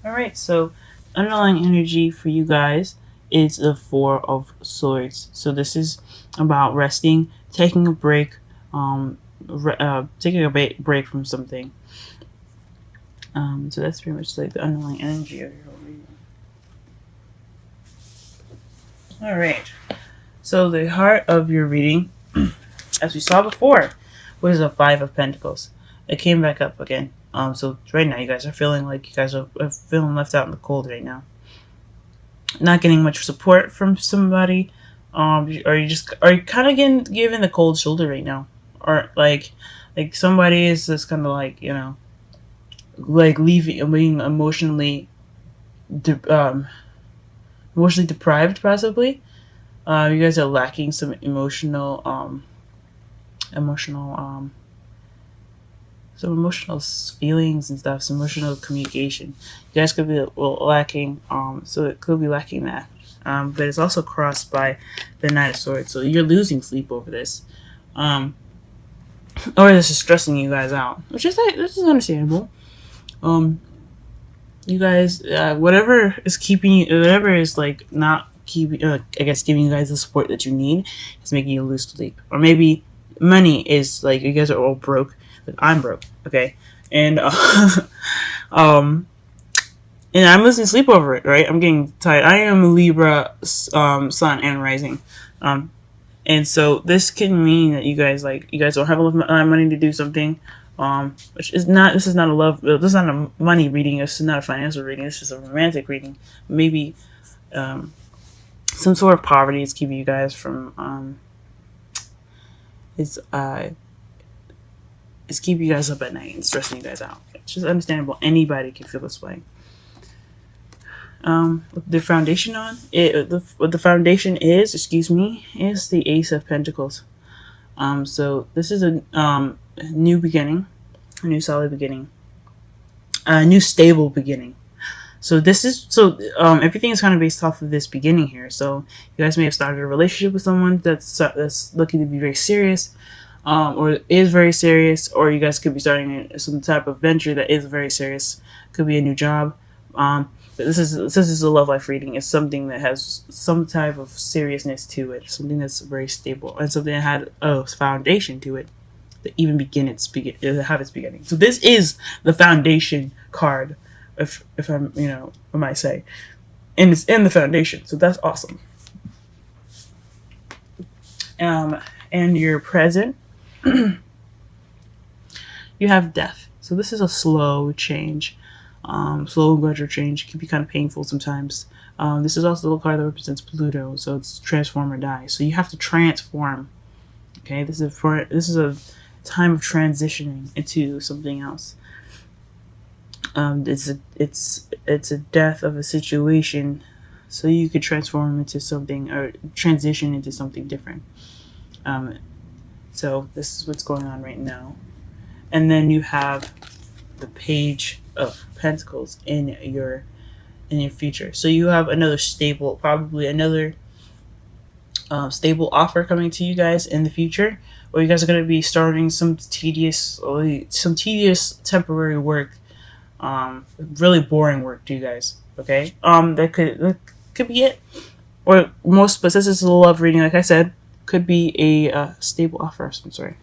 All right, so underlying energy for you guys is the Four of Swords. So this is about resting, taking a break, taking a break from something. So that's pretty much like the underlying energy of your whole reading. All right. So the heart of your reading, as we saw before, was a Five of Pentacles. It came back up again. So right now you guys are feeling like you guys are feeling left out in the cold right now. Not getting much support from somebody. Or you kind of getting given the cold shoulder right now, or like somebody is just kind of like like leaving, being emotionally deprived possibly. You guys are lacking some emotional some emotional feelings and stuff, some emotional communication. You guys could be lacking, so it could be lacking that. But it's also crossed by the Knight of Swords, so you're losing sleep over this, or this is stressing you guys out, which is like, this is understandable. You guys, whatever is keeping you, whatever is like not keeping, I guess giving you guys the support that you need, is making you lose sleep, or maybe money is like you guys are all broke. Like I'm broke, okay, and um, and I'm losing sleep over it. Right, I'm getting tired. I am a Libra, sun and rising, and so this can mean that you guys don't have enough money to do something. Which is not. This is not a love. This is not a money reading. This is not a financial reading. This is a romantic reading. Maybe some sort of poverty is keeping you guys from. It's keeping you guys up at night and stressing you guys out. It's just understandable. Anybody can feel this way. The foundation on it. What the foundation is, is the Ace of Pentacles. So this is a new beginning, a new solid beginning, a new stable beginning. So everything is kind of based off of this beginning here. So you guys may have started a relationship with someone that's looking to be very serious, or is very serious, or you guys could be starting some type of venture that is very serious. Could be a new job. But this is a love life reading. It's something that has some type of seriousness to it, something that's very stable, and something that had a foundation to it that even have its beginning. So this is the foundation card, if I might say, and it's in the foundation. So that's awesome. And your present, you have death. So this is a slow change. Slow and gradual change. It can be kind of painful sometimes. This is also the card that represents Pluto, so it's transform or die. So you have to transform. Okay, this is a time of transitioning into something else. It's a death of a situation, so you could transform into something or transition into something different. So this is what's going on right now, and then you have the Page of Pentacles in your future. So you have another stable, probably another stable offer coming to you guys in the future, or you guys are going to be starting some tedious temporary work, really boring work to you guys. Okay, that could be it, or most. But since this is a love reading, like I said, could be a stable offer of some sort.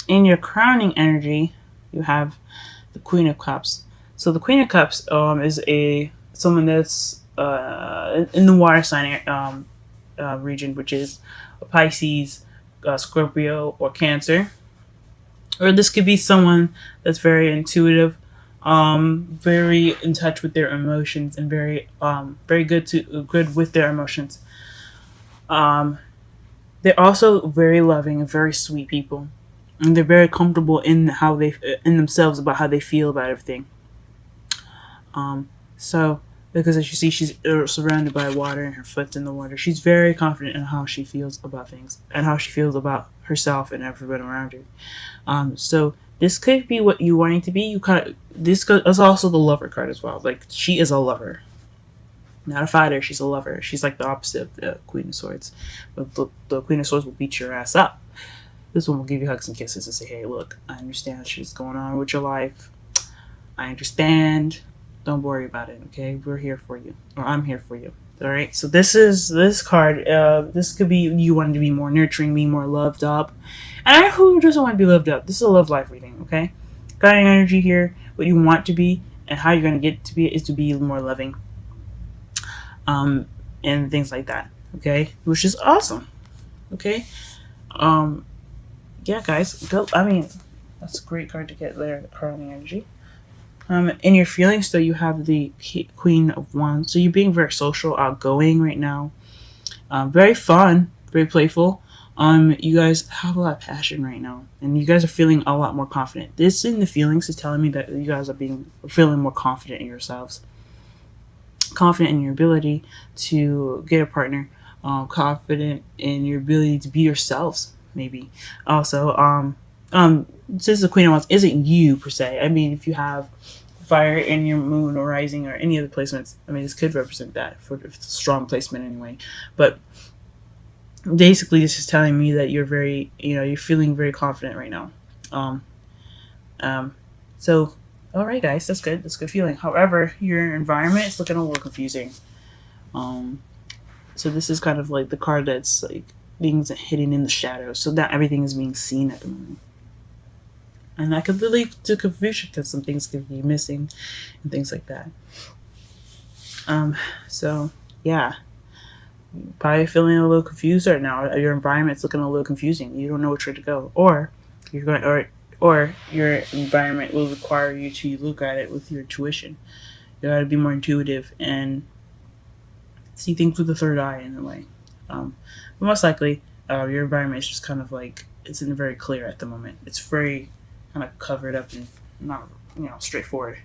In your crowning energy, you have the Queen of Cups. So the Queen of Cups is someone that's in the water sign region, which is a Pisces, Scorpio, or Cancer. Or this could be someone that's very intuitive, very in touch with their emotions, and very good with their emotions. They're also very loving and very sweet people, and they're very comfortable in themselves about how they feel about everything. So because as you see, she's surrounded by water and her foot's in the water. She's very confident in how she feels about things and how she feels about herself and everyone around her. So this could be what you wanting to be. This is also the lover card as well. Like, she is a lover, not a fighter. She's a lover. She's like the opposite of the Queen of Swords. But the Queen of Swords will beat your ass up. This one will give you hugs and kisses and say, hey, look, I understand shit's going on with your life. I understand. Don't worry about it, okay? We're here for you. Or I'm here for you. Alright? So this card, this could be you wanting to be more nurturing, be more loved up. And who doesn't want to be loved up? This is a love life reading, okay? Guiding energy here, what you want to be, and how you're going to get to be is to be more loving. And things like that, okay? Which is awesome, okay? Yeah, guys, go. I mean, that's a great card to get there, the curling energy. In your feelings, though, you have the Queen of Wands. So you're being very social, outgoing right now. Very fun, very playful. You guys have a lot of passion right now, and you guys are feeling a lot more confident. This in the feelings is telling me that you guys are feeling more confident in yourselves, confident in your ability to get a partner, confident in your ability to be yourselves. Maybe also, since the Queen of Wands isn't you per se. I mean, if you have fire in your moon or rising or any other placements, I mean, this could represent that if it's a strong placement anyway. But basically, this is telling me that you're you're feeling very confident right now. So, all right, guys, that's good. That's a good feeling. However, your environment is looking a little confusing. So this is kind of like the card that's like things hidden in the shadows, so that everything is being seen at the moment. And that could lead to confusion because some things could be missing and things like that. So yeah, probably feeling a little confused right now. Your environment's looking a little confusing. You don't know which way to go, or or your environment will require you to look at it with your intuition. You got to be more intuitive and see things with the third eye in a way. But most likely, your environment is just kind of like it's in very clear at the moment. It's very kind of covered up and not straightforward.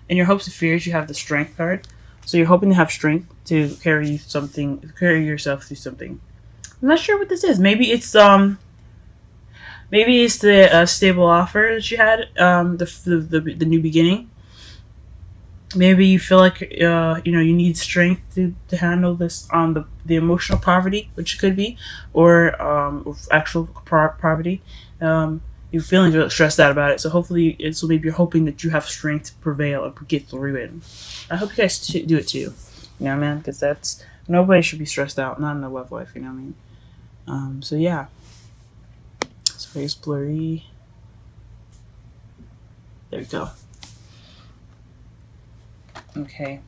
In your hopes and fears, you have the Strength card. So you're hoping to have strength to carry yourself through something. I'm not sure what this is. Maybe it's the stable offer that you had, the new beginning. Maybe you feel like you need strength to handle this the emotional poverty, which it could be, or actual poverty. You're feeling really stressed out about it, so hopefully, maybe you're hoping that you have strength to prevail and get through it. I hope you guys do it too. You know what I mean? Because nobody should be stressed out, not in the love life. You know what I mean? So yeah, it's very blurry. There we go. Okay.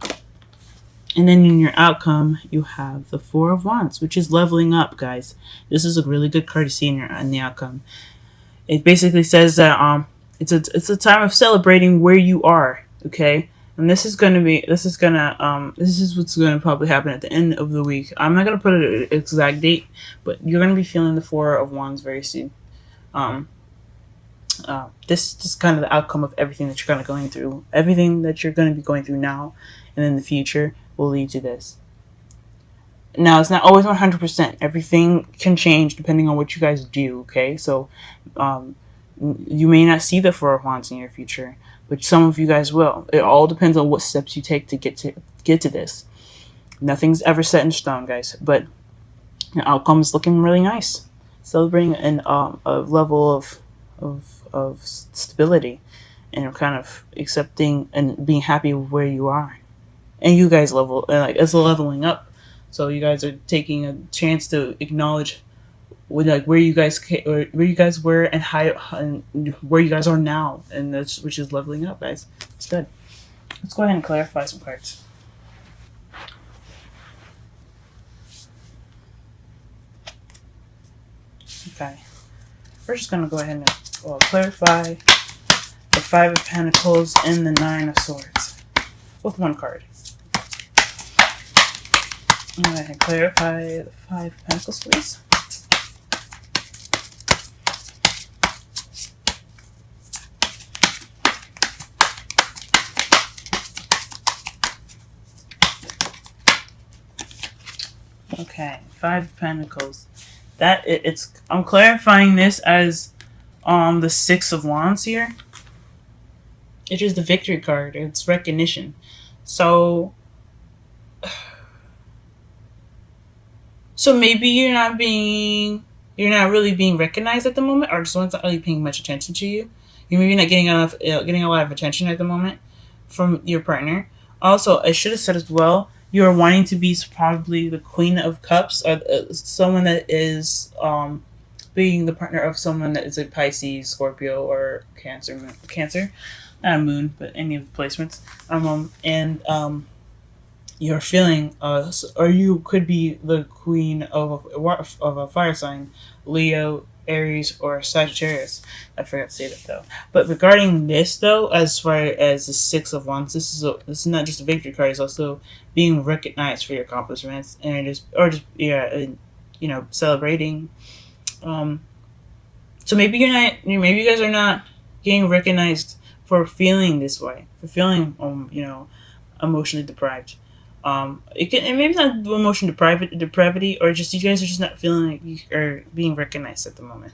And then in your outcome, you have the Four of Wands, which is leveling up, guys. This is a really good card to see in the outcome. It basically says that it's a time of celebrating where you are, okay? And this is what's gonna probably happen at the end of the week. I'm not gonna put an exact date, but you're gonna be feeling the Four of Wands very soon. This is kind of the outcome of everything that you're kind of going through. Everything that you're going to be going through now and in the future will lead to this. Now, it's not always 100%. Everything can change depending on what you guys do, okay? So, you may not see the Four of Wands in your future, but some of you guys will. It all depends on what steps you take to get to this. Nothing's ever set in stone, guys, but your outcome is looking really nice. Celebrating a level of stability and kind of accepting and being happy with where you are. And you guys it's leveling up. So you guys are taking a chance to acknowledge where you guys were and where you guys are now, and which is leveling up, guys. It's good. Let's go ahead and clarify some cards. Okay. We're just gonna go ahead and clarify the Five of Pentacles and the Nine of Swords with one card. I'm going to clarify the Five of Pentacles, please. Okay, Five of Pentacles. I'm clarifying this as the Six of Wands here. It is the Victory card. It's recognition. So maybe you're not being you're not really being recognized at the moment, or someone's not really paying much attention to you. You're maybe not getting a lot of attention at the moment from your partner. Also, I should have said as well, you are wanting to be probably the Queen of Cups, or someone that is being the partner of someone that is a Pisces, Scorpio, or Cancer, not a moon, but any of the placements. And you're feeling, or you could be the queen of a fire sign, Leo, Aries, or Sagittarius. I forgot to say that though. But regarding this though, as far as the Six of Wands, this is not just a victory card. It's also being recognized for your accomplishments, and celebrating. So maybe maybe you guys are not getting recognized for feeling this way, for feeling emotionally deprived. It maybe not emotion depravity, or just you guys are just not feeling like you are being recognized at the moment,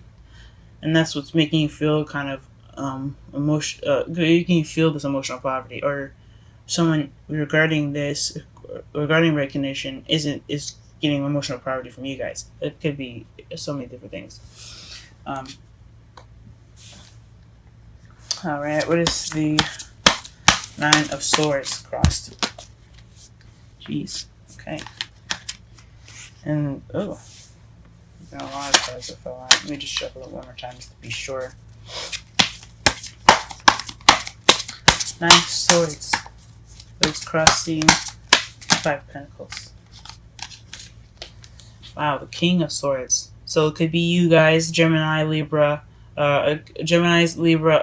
and that's what's making you feel kind of making you feel this emotional poverty, or someone regarding recognition is getting emotional poverty from you guys. It could be so many different things. All right, what is the Nine of Swords crossed? Jeez. Okay. And there's been a lot of cards that fell out. Let me just shuffle it one more time just to be sure. Nine of Swords. It's crossing Five of Pentacles. Wow, the King of Swords. So it could be you guys, Gemini, Libra, Gemini, Libra,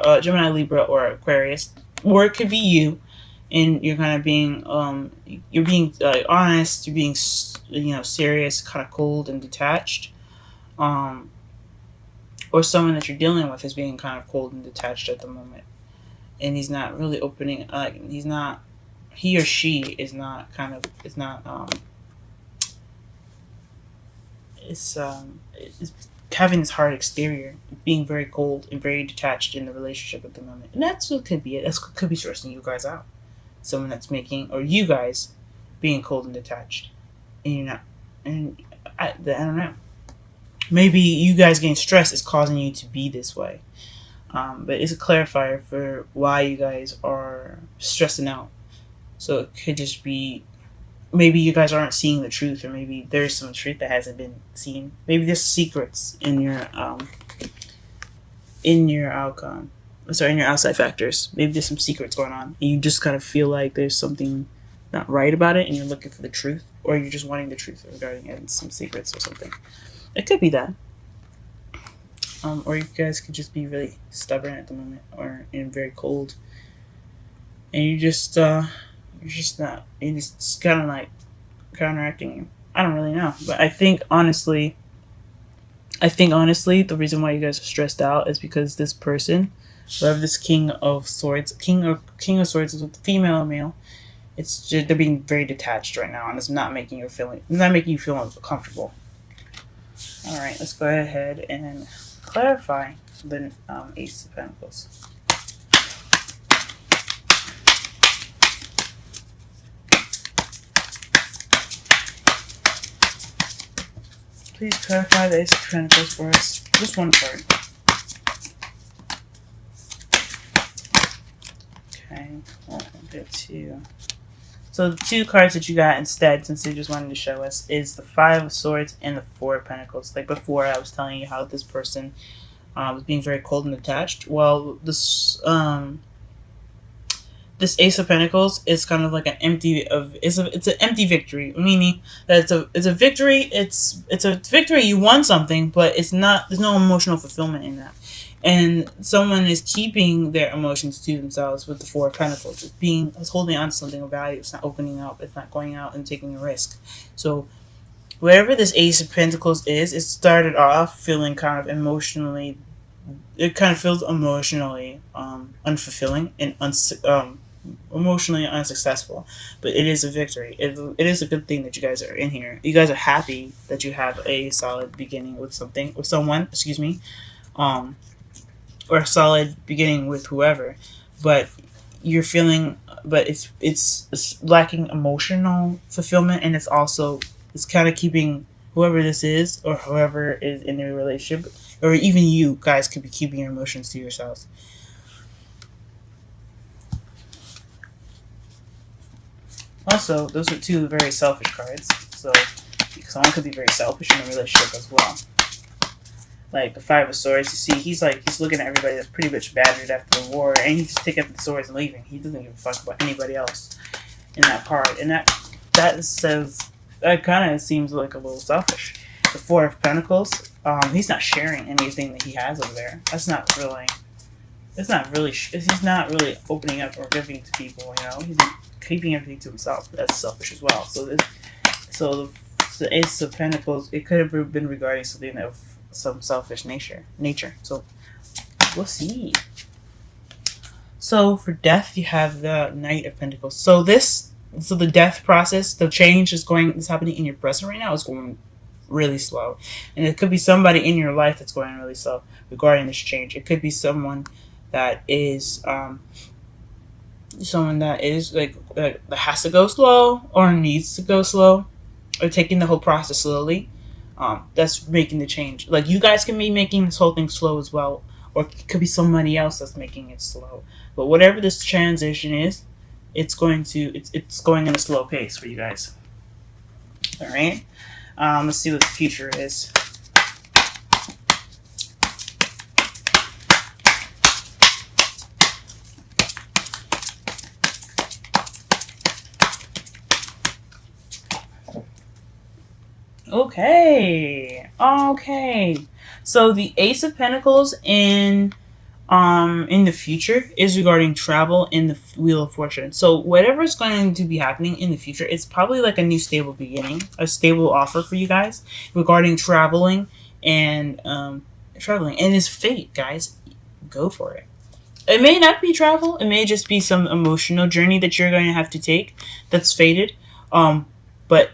or Aquarius, or it could be you, and you're kind of being honest, you're being serious, kind of cold and detached, or someone that you're dealing with is being kind of cold and detached at the moment, and he's not really opening. He or she is not it's having this hard exterior, being very cold and very detached in the relationship at the moment. And that's what could be it. That could be stressing you guys out. Someone that's or you guys being cold and detached. And you're not. And I don't know. Maybe you guys getting stressed is causing you to be this way. But it's a clarifier for why you guys are stressing out. So it could just be, maybe you guys aren't seeing the truth, or maybe there's some truth that hasn't been seen. Maybe there's secrets in your outcome. Sorry, in your outside factors. Maybe there's some secrets going on, and you just kind of feel like there's something not right about it, and you're looking for the truth, or you're just wanting the truth regarding it and some secrets or something. It could be that. Or you guys could just be really stubborn at the moment, and very cold, and you're just kind of like counteracting you. I don't really know, but I think honestly, the reason why you guys are stressed out is because this person, whoever this King of Swords is with the female or male, it's just, they're being very detached right now, and it's not making you feel comfortable. All right, let's go ahead and clarify the Ace of Pentacles. Please clarify the Ace of Pentacles for us. Just one card. Okay, we'll get two. So the two cards that you got instead, since they just wanted to show us, is the Five of Swords and the Four of Pentacles. Like before, I was telling you how this person was being very cold and detached. Well, this Ace of Pentacles is kind of like it's an empty victory, meaning that it's a victory. It's a victory. You won something, but there's no emotional fulfillment in that. And someone is keeping their emotions to themselves with the Four of Pentacles. It's holding on to something of value. It's not opening up. It's not going out and taking a risk. So wherever this Ace of Pentacles is, it started off feeling kind of emotionally. It kind of feels emotionally unfulfilling and emotionally unsuccessful. But it is a victory. It is a good thing that you guys are in here. You guys are happy that you have a solid beginning with someone. Excuse me. Or a solid beginning with whoever, but you're feeling, but it's lacking emotional fulfillment, and it's kind of keeping whoever this is, or whoever is in a relationship, or even you guys could be keeping your emotions to yourselves. Also, those are two very selfish cards, so someone could be very selfish in a relationship as well. Like the Five of Swords, you see, he's looking at everybody that's pretty much battered after the war, and he's just taking up the swords and leaving. He doesn't give a fuck about anybody else in that card, and that says, that kind of seems like a little selfish. The Four of Pentacles, he's not sharing anything that he has over there. He's not really opening up or giving to people. He's keeping everything to himself. That's selfish as well. So the Ace of Pentacles, it could have been regarding something of some selfish nature. So we'll see. So for Death, you have the Knight of Pentacles. So the death process, the change is happening in your present right now, is going really slow, and it could be somebody in your life that's going really slow regarding this change. It could be someone that is that has to go slow, or needs to go slow, or taking the whole process slowly. That's making the change. Like, you guys can be making this whole thing slow as well, or it could be somebody else that's making it slow. But whatever this transition is, it's going in a slow pace for you guys. All right. Let's see what the future is. Okay. So the Ace of Pentacles in the future is regarding travel in the Wheel of Fortune. So whatever is going to be happening in the future, it's probably like a new stable beginning, a stable offer for you guys regarding traveling and it's fate, guys. Go for it. It may not be travel. It may just be some emotional journey that you're going to have to take that's fated. But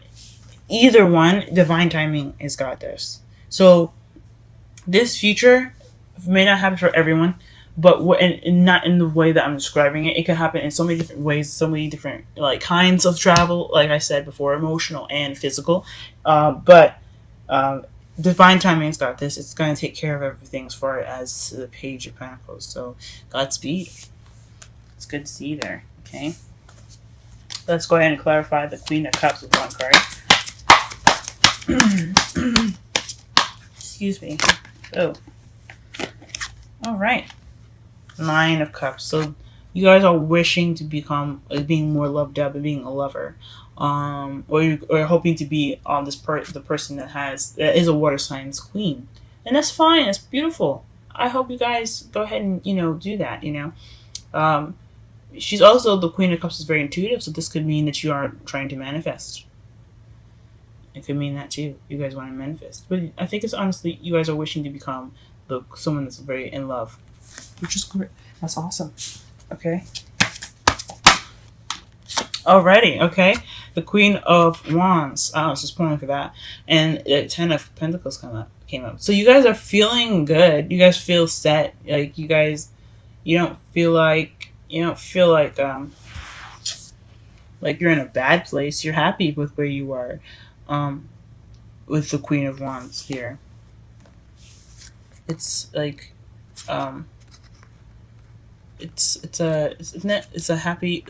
either one, divine timing has got this. So this future may not happen for everyone, but not in the way that I'm describing it. It can happen in so many different ways, so many different kinds of travel. Like I said before, emotional and physical. But divine timing's got this. It's going to take care of everything as far as the Page of Pentacles. So Godspeed. It's good to see you there. Okay. Let's go ahead and clarify the Queen of Cups with one card. Excuse me. Oh. All right. Nine of Cups. So you guys are wishing to become being more loved up and being a lover, or hoping to be on the person that is a water sign's queen, and that's fine. That's beautiful. I hope you guys go ahead and do that. She's also, the Queen of Cups is very intuitive, so this could mean that you are trying to manifest. It could mean that too. You guys want to manifest, but I think it's honestly you guys are wishing to become someone that's very in love, which is great. That's awesome. Okay. Alrighty. Okay. The Queen of Wands. I was just pulling for that, and the Ten of Pentacles came up. So you guys are feeling good. You guys feel set. Like you don't feel like you're in a bad place. You're happy with where you are. With the Queen of Wands here, it's like it's a happy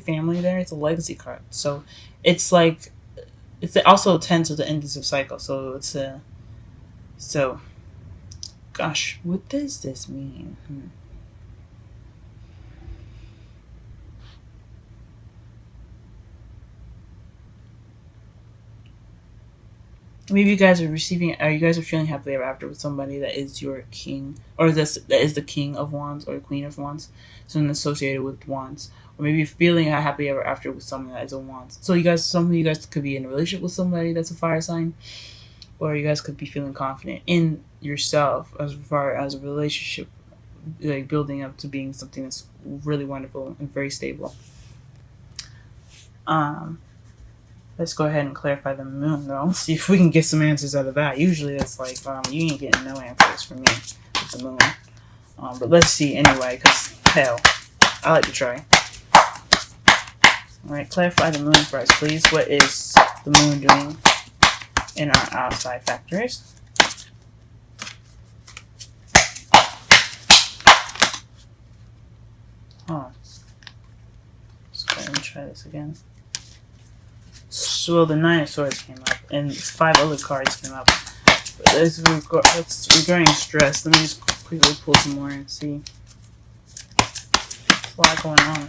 family there. It's a legacy card, so it's also tends to the end of the cycle. So gosh, what does this mean? Maybe you guys are feeling happily ever after with somebody that is your king, or that is the King of Wands or Queen of Wands, something associated with Wands. Or maybe you're feeling happily ever after with someone that is a Wands. So some of you guys could be in a relationship with somebody that's a fire sign, or you guys could be feeling confident in yourself as far as a relationship, like building up to being something that's really wonderful and very stable. Let's go ahead and clarify the moon, though. See if we can get some answers out of that. Usually it's like, you ain't getting no answers from me with the moon. But let's see anyway, because, hell, I like to try. Alright, clarify the moon for us, please. What is the moon doing in our outside factors. Huh. Let's go ahead and try this again. So the 9 of Swords came up, and 5 other cards came up. That's regarding stress. Let me just quickly pull some more and see. There's a lot going on.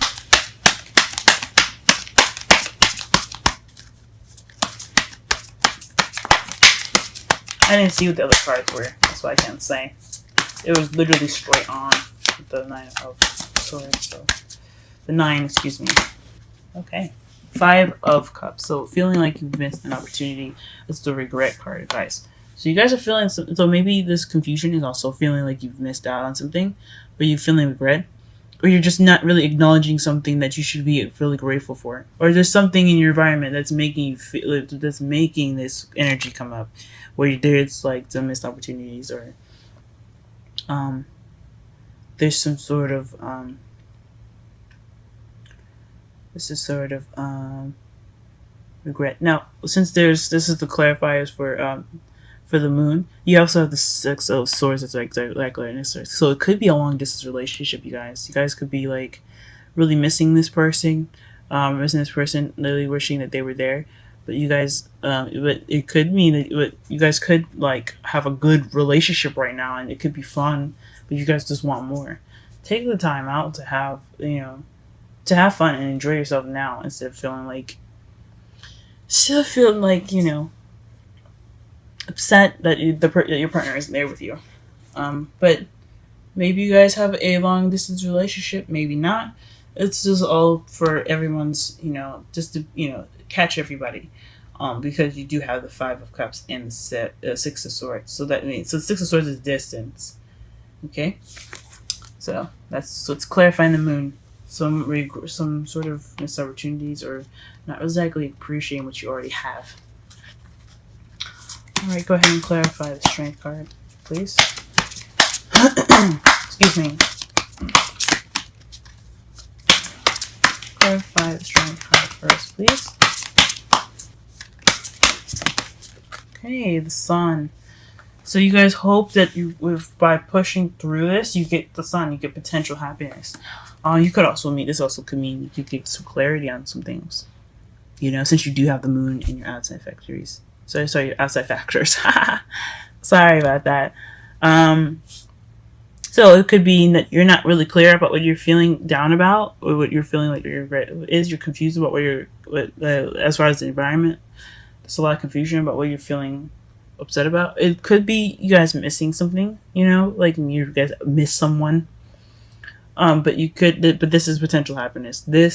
I didn't see what the other cards were. That's why I can't say. It was literally straight on with the 9 of Swords. So the 9, excuse me. Okay. 5 of Cups. So feeling like you've missed an opportunity. It's the regret card, guys. So you guys are feeling so maybe this confusion is also feeling like you've missed out on something, but you're feeling regret, or you're just not really acknowledging something that you should be really grateful for, or there's something in your environment that's making you feel, that's making this energy come up, where there's like some missed opportunities, or there's some sort of this is sort of regret. Now, since this is the clarifiers for the moon, you also have the 6 of Swords that's like so it could be a long distance relationship. You guys could be like really missing this person, literally wishing that they were there, but you guys but it could mean that you guys could like have a good relationship right now, and it could be fun, but you guys just want more. Take the time out to have to have fun and enjoy yourself now, instead of feeling like upset that your partner isn't there with you. But maybe you guys have a long distance relationship, maybe not. It's just all for everyone's, just to, catch everybody. Because you do have the 5 of Cups and the 6 of Swords. So that means, so 6 of Swords is distance. Okay? So it's clarifying the moon. Some sort of missed opportunities, or not exactly appreciating what you already have. Alright, go ahead and clarify the Strength card, please. Excuse me. Clarify the Strength card first, please. Okay, the Sun. So you guys hope that by pushing through this, you get the Sun, you get potential happiness. You could also could mean you could get some clarity on some things. Since you do have the moon in your outside factories. Sorry, your outside factors. Sorry about that. So it could be that you're not really clear about what you're feeling down about, or what you're feeling like your regret is. You're confused about as far as the environment. There's a lot of confusion about what you're feeling upset about. It could be you guys missing something, like you guys miss someone. But this is potential happiness. The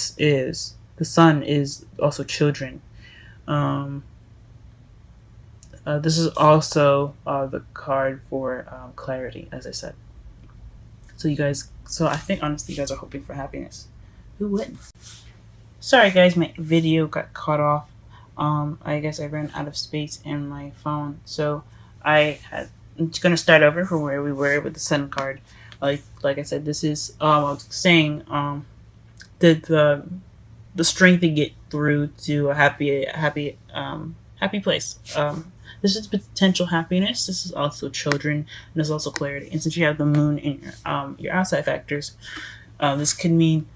Sun is also children. This is also the card for clarity, as I said. So I think honestly you guys are hoping for happiness. Who wouldn't? Sorry guys, my video got cut off. I guess I ran out of space in my phone, so I'm gonna start over from where we were with the Sun card. Like I said, this is I was saying the strength to get through to a happy place. This is potential happiness. This is also children, and there's also clarity. And since you have the moon in your outside factors, this could mean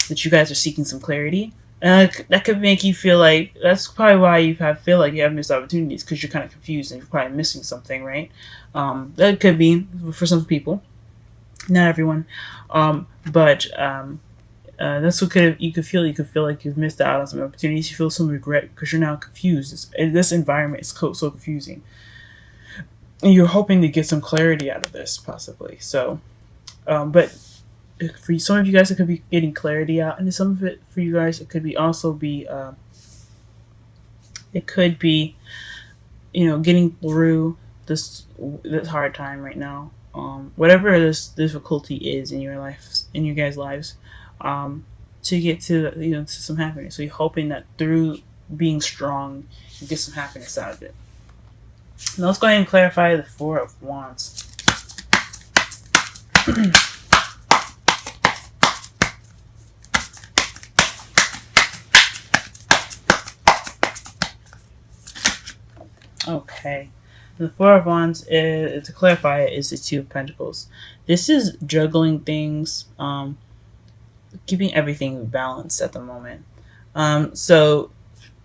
that you guys are seeking some clarity. And that could make you feel like that's probably why you feel like you have missed opportunities, because you're kind of confused and you're probably missing something, right? That could be for some people, not everyone, but that's what you could feel. You could feel like you've missed out on some opportunities. You feel some regret because you're now confused. This environment is so confusing, and you're hoping to get some clarity out of this, possibly. So, but for some of you guys, it could be getting clarity out, and some of it for you guys, it could be getting through this hard time right now. Whatever this difficulty is in your life, in your guys' lives, to get to to some happiness. So you're hoping that through being strong, you get some happiness out of it. Now let's go ahead and clarify the 4 of Wands. Okay. Okay. And the Four of Wands, to clarify, is the Two of Pentacles. This is juggling things, keeping everything balanced at the moment. So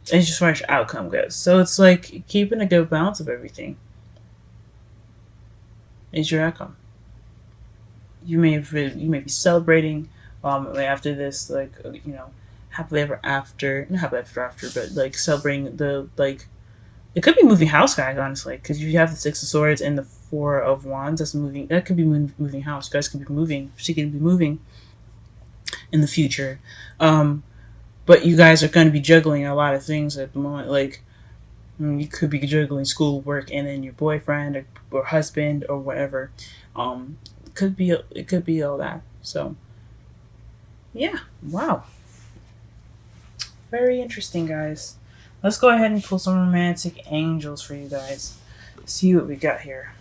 it's just far as outcome goes. So it's like keeping a good balance of everything is your outcome. You may be celebrating after this, like, happily ever after, not happily ever after, but like celebrating the, like, it could be moving house, guys, honestly, because you have the Six of Swords and the Four of Wands. That could be moving house. You guys could be moving. She could be moving in the future. But you guys are going to be juggling a lot of things at the moment. Like, you could be juggling school, work, and then your boyfriend or husband or whatever. It could be all that. So, yeah, wow, very interesting, guys. Let's go ahead and pull some romantic angels for you guys. See what we got here.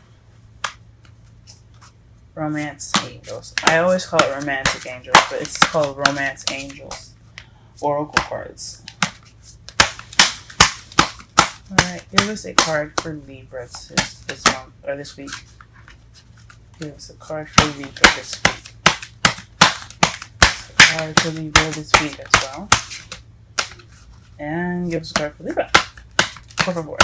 Romance angels. I always call it romantic angels, but it's called romance angels. Oracle cards. Alright, give us a card for Libra this month, or this week. Give us a card for Libra this week. A card for Libra this week as well. And give us a card for Libra. Por favor.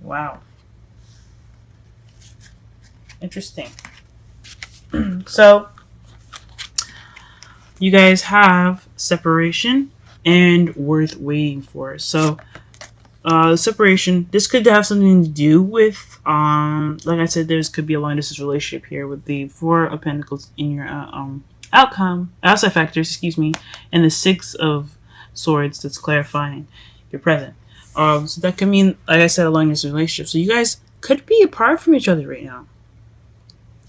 Wow. Interesting. So, you guys have separation and worth waiting for. So, separation, this could have something to do with, like I said, could be a long distance relationship here with the Four of Pentacles in your outside factors, excuse me, and the Six of Swords that's clarifying your present. So that could mean, like I said, a long distance relationship. So you guys could be apart from each other right now.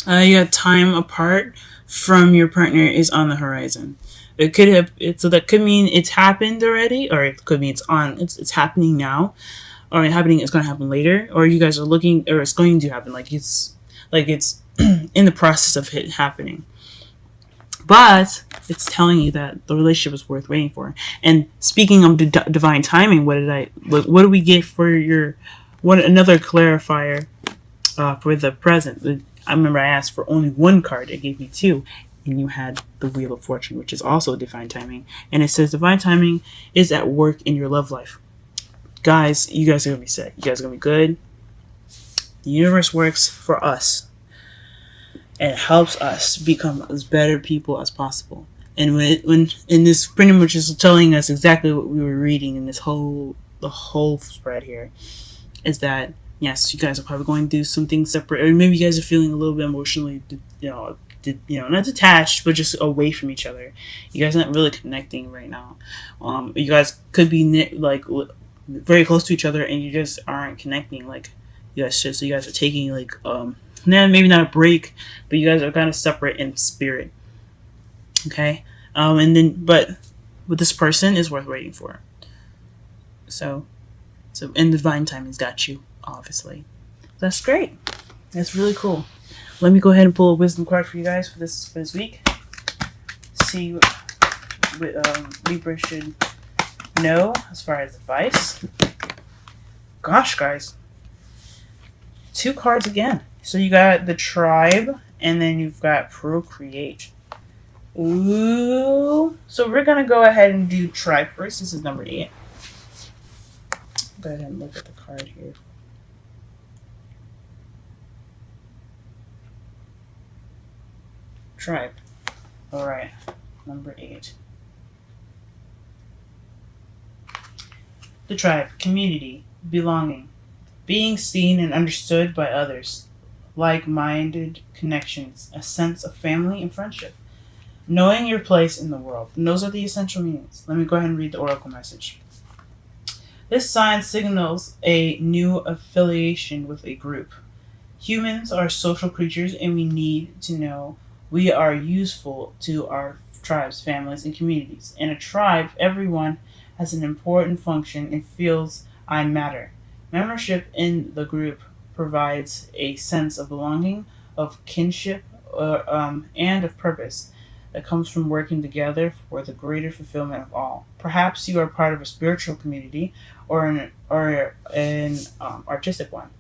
You got time apart from your partner is on the horizon. It could have so that could mean it's happened already, or it could mean it's happening now, or it's going to happen later, or you guys are looking, or it's going to happen, like it's in the process of it happening. But it's telling you that the relationship is worth waiting for. And speaking of divine timing, what do we get for another clarifier for the present? I remember I asked for only one card. It gave me two. And you had the Wheel of Fortune, which is also divine timing. And it says divine timing is at work in your love life. Guys, you guys are going to be set. You guys are going to be good. The universe works for us. And it helps us become as better people as possible. And when this pretty much is telling us exactly what we were reading in the whole spread here, is that yes, you guys are probably going through something separate, or maybe you guys are feeling a little bit emotionally, not detached, but just away from each other. You guys aren't really connecting right now. You guys could be very close to each other, and you just aren't connecting like you guys should. So you guys are taking maybe not a break, but you guys are kind of separate in spirit. Okay, but with this person is worth waiting for. So and divine timing's got you, obviously. That's great. That's really cool. Let me go ahead and pull a wisdom card for you guys for this week. See what Libra should know as far as advice. Gosh, guys. 2 cards again. So you got the Tribe, and then you've got Procreate. Ooh. So we're going to go ahead and do Tribe first. This is number 8. Go ahead and look at the card here. Tribe. Alright. Number 8. The Tribe. Community. Belonging. Being seen and understood by others. Like-minded connections. A sense of family and friendship. Knowing your place in the world. And those are the essential meanings. Let me go ahead and read the oracle message. This sign signals a new affiliation with a group. Humans are social creatures, and we need to know we are useful to our tribes, families, and communities. In a tribe, everyone has an important function and feels I matter. Membership in the group provides a sense of belonging, of kinship, and of purpose. that comes from working together for the greater fulfillment of all. Perhaps you are part of a spiritual community or an artistic one.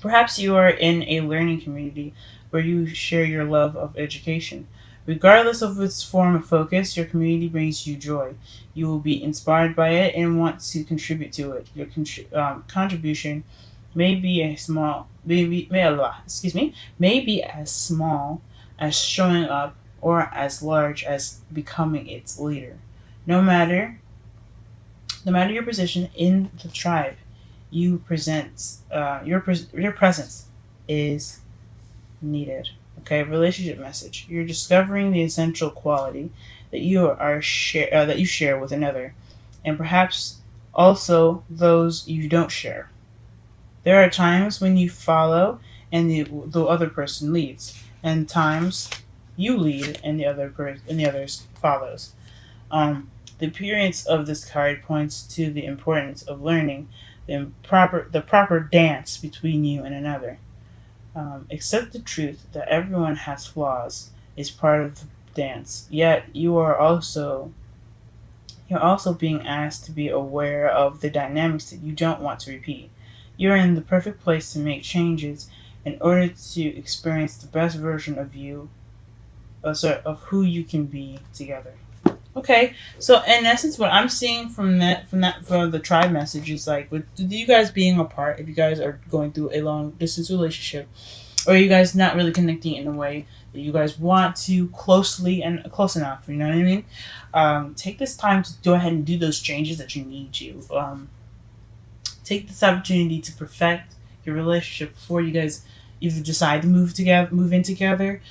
Perhaps you are in a learning community where you share your love of education. Regardless of its form of focus, your community brings you joy. You will be inspired by it and want to contribute to it. Your contribution may be a small, may be as small as showing up or as large as becoming its leader. No matter, no matter your position in the tribe, your presence is needed. Okay, relationship message. You're discovering the essential quality that that you share with another, and perhaps also those you don't share. There are times when you follow and the other person leads, and times you lead and the others follows. The appearance of this card points to the importance of learning the proper dance between you and another. Accept the truth that everyone has flaws is part of the dance. Yet you're also being asked to be aware of the dynamics that you don't want to repeat. You're in the perfect place to make changes in order to experience the best version of of who you can be together. Okay, so in essence, what I'm seeing from the tribe message is like with you guys being apart, if you guys are going through a long distance relationship, or you guys not really connecting in a way that you guys want to closely and close enough, you know what I mean? Take this time to go ahead and do those changes that you need to. Take this opportunity to perfect your relationship before you guys either decide to move in together,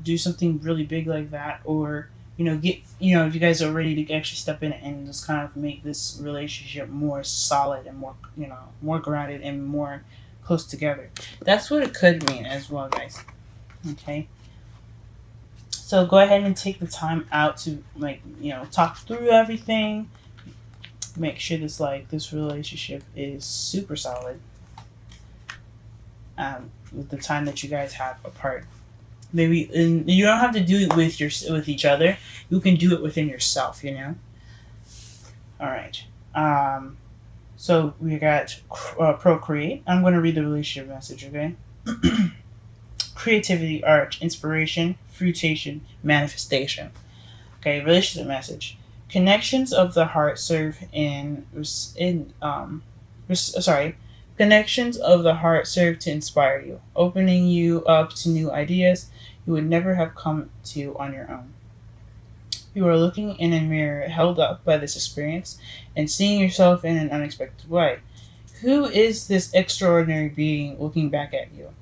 do something really big like that, or if you guys are ready to actually step in and just kind of make this relationship more solid and more grounded and more close together. That's what it could mean as well, guys. Okay. So go ahead and take the time out to talk through everything. Make sure this relationship is super solid. With the time that you guys have apart. Maybe and you don't have to do it with each other. You can do it within yourself. All right. So we got procreate. I'm going to read the relationship message. Okay. Creativity, art, inspiration, fruitation, manifestation. Okay. Relationship message. Connections of the heart Connections of the heart serve to inspire you, opening you up to new ideas you would never have come to on your own. You are looking in a mirror held up by this experience and seeing yourself in an unexpected way. Who is this extraordinary being looking back at you?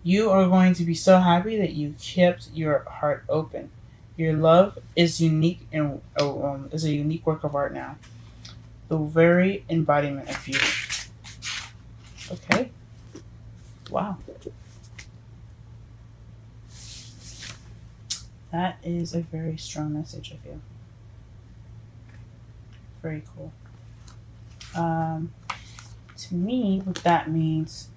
You are going to be so happy that you kept your heart open. Your love is unique and is a unique work of art now. The very embodiment of beauty. Okay. Wow. That is a very strong message, I feel. Very cool. To me, what that means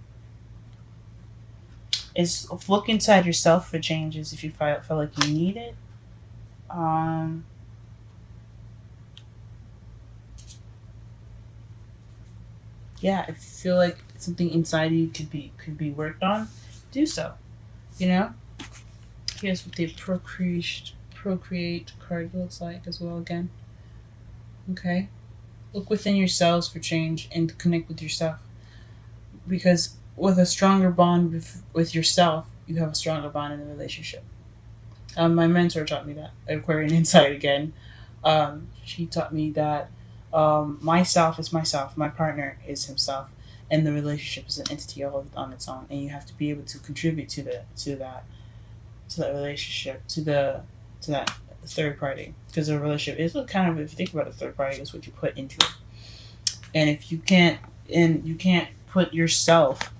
is look inside yourself for changes if you feel like you need it. Yeah, if you feel like something inside you could be worked on, do so. Here's what the procreate card looks like as well again. Okay. Look within yourselves for change and connect with yourself. Because with a stronger bond with yourself, you have a stronger bond in the relationship. My mentor taught me that. Aquarian Insight again. She taught me that myself is myself, my partner is himself, and the relationship is an entity all on its own. And you have to be able to contribute to that relationship, to that third party, because a relationship is kind of, if you think about a third party, is what you put into it. And if you can't put yourself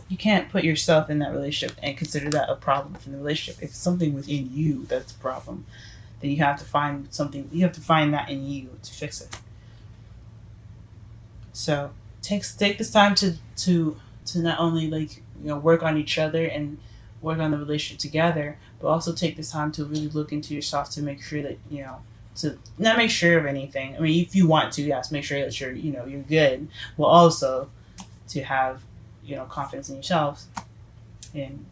in that relationship and consider that a problem in the relationship. If it's something within you that's a problem, then you have to find that in you to fix it. So take this time to not only work on each other and work on the relationship together, but also take this time to really look into yourself to make sure that, to not make sure of anything. I mean, if you want to, yes, make sure that you're good, but also to have, confidence in yourself and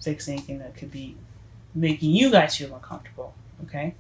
fix anything that could be making you guys feel uncomfortable. Okay.